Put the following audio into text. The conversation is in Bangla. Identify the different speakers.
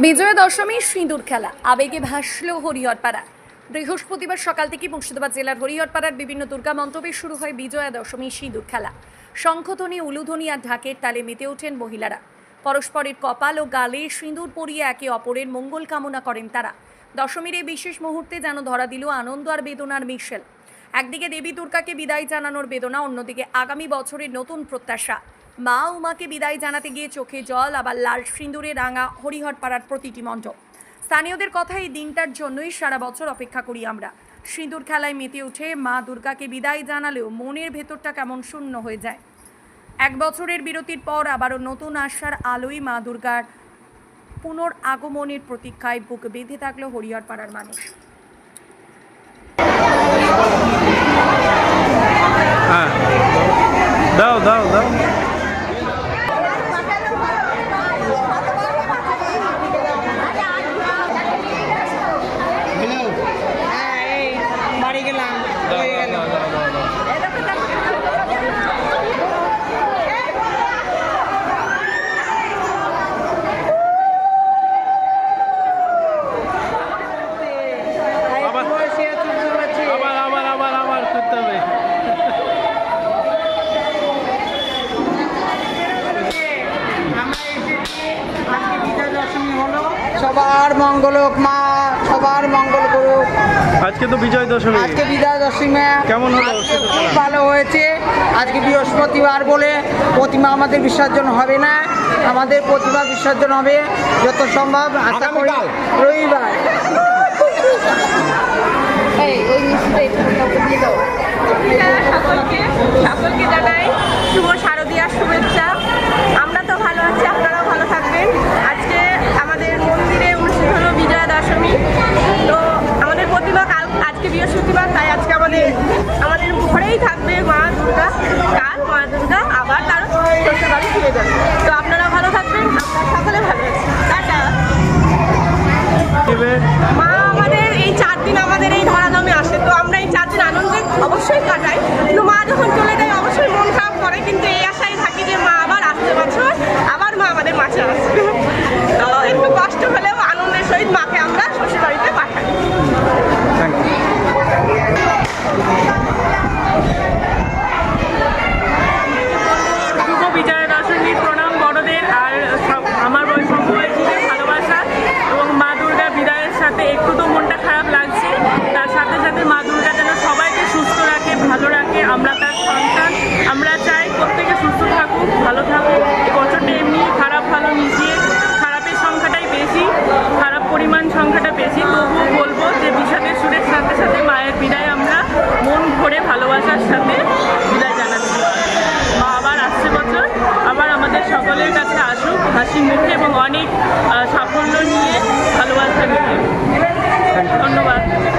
Speaker 1: বিজয়া দশমীর সিঁদুর খেলা আবেগে ভাসল হরিহরপাড়া। বৃহস্পতিবার সকাল থেকে মুর্শিদাবাদ জেলার হরিহরপাড়ার বিভিন্ন দুর্গা মণ্ডপে শুরু হয় বিজয়া দশমীর সিঁদুর খেলা। শঙ্খধ্বনি, উলুধ্বনি আর ঢাকের তালে মেতে ওঠেন মহিলারা। পরস্পরের কপাল ও গালে সিঁদুর পরিয়ে একে অপরের মঙ্গল কামনা করেন তারা। দশমীর এই বিশেষ মুহূর্তে যেন ধরা দিল আনন্দ আর বেদনার মিশেল। একদিকে দেবী দুর্গাকে বিদায় জানানোর বেদনা, অন্যদিকে আগামী বছরের নতুন প্রত্যাশা। মা উমাকে বিদায় জানাতে গিয়ে চোখে জল, আবার লাল সিঁদুরে রাঙা হরিহরপাড়ার প্রতিটি মণ্ডপ। স্থানীয়দের কথা, এই দিনটার জন্যই সারা বছর অপেক্ষা করি আমরা। সিঁদুর খেলায় মেতে উঠে মা দুর্গাকে বিদায় জানালেও মনের ভেতরটা কেমন শূন্য হয়ে যায়। এক বছরের বিরতির পর আবারও নতুন আশার আলোয় মা দুর্গার পুনরাগমনের প্রতীক্ষায় বুক বেঁধে থাকলো হরিহরপাড়ার মানুষ।
Speaker 2: দাও দাও দাও
Speaker 3: বাড়ি গেলাম।
Speaker 2: আবার করতে হবে।
Speaker 3: সবার মঙ্গল হোক, মা সবার মঙ্গল করুক।
Speaker 2: আজকে তো বিজয় দশমী,
Speaker 3: আজকে বিজয়া দশমী
Speaker 2: কেমন হলো?
Speaker 3: খুব ভালো হয়েছে। আজকে বৃহস্পতিবার বলে প্রতিমা আমাদের বিসর্জন হবে না, আমাদের প্রতিমা বিসর্জন হবে যত সম্ভব আশা করি রবিবার।
Speaker 4: সকলকে জানাই শুভ শারদীয়ার শুভেচ্ছা। আমরা তো ভালো আছি, আপনারাও ভালো থাকবেন। আজকে আমাদের মন্দিরে অনুষ্ঠিত হলো বিজয়া দশমী। তো আমাদের প্রতিমা আজকে বৃহস্পতিবার, তাই আজকে আমাদের ঘরেই থাকবে মা দুর্গা। কাল মা দুর্গা আবার তার শ্বশুর বাড়ি ফিরে যাবে। তো আপনারা ভালো থাকবেন, আমরা সকলে ভালো আছি। টাটা। মা আমাদের এই 4 দিন আমাদের এই ধরাধামে আসে, তো আমরা এই 4 দিন আনন্দে অবশ্যই কাটাই। কিন্তু মা যখন চলে যায় অবশ্যই মন খারাপ করে, কিন্তু এই আশায় থাকি যে মা আবার আসতে বছর আবার মা আমাদের মাঝে আসবে। তো একটু কষ্ট হলেও আনন্দের সহিত মাকে আমরা শ্বশুর বাড়িতে পাঠাই।
Speaker 5: শুভ বিজয়া দশমীর প্রণাম বড়দের, আর আমার বয়সীদের ভালোবাসা এবং মা দুর্গা বিদায়ের সাথে একটু তো মনটা খারাপ লাগছে। তার সাথে সাথে মা দুর্গা যেন সবাইকে সুস্থ রাখে, ভালো রাখে। আমরা তার সন্তান, আমরা চাই প্রত্যেকে সুস্থ থাকুক, ভালো থাকুক। এই বছরটা এমনি খারাপ ভালো মিশিয়ে, খারাপের সংখ্যাটাই বেশি, খারাপ পরিমাণ সংখ্যাটা বেশি। তবুও বলবো যে বিষাদের সুরের সাথে সাথে মায়ের বিদায় আমরা মন ভরে ভালোবাসার সাথে বিদায় জানাচ্ছি। মা আবার আসছে বছর আবার আমাদের সকলের কাছে আসুক হাসি মুখে এবং অনেক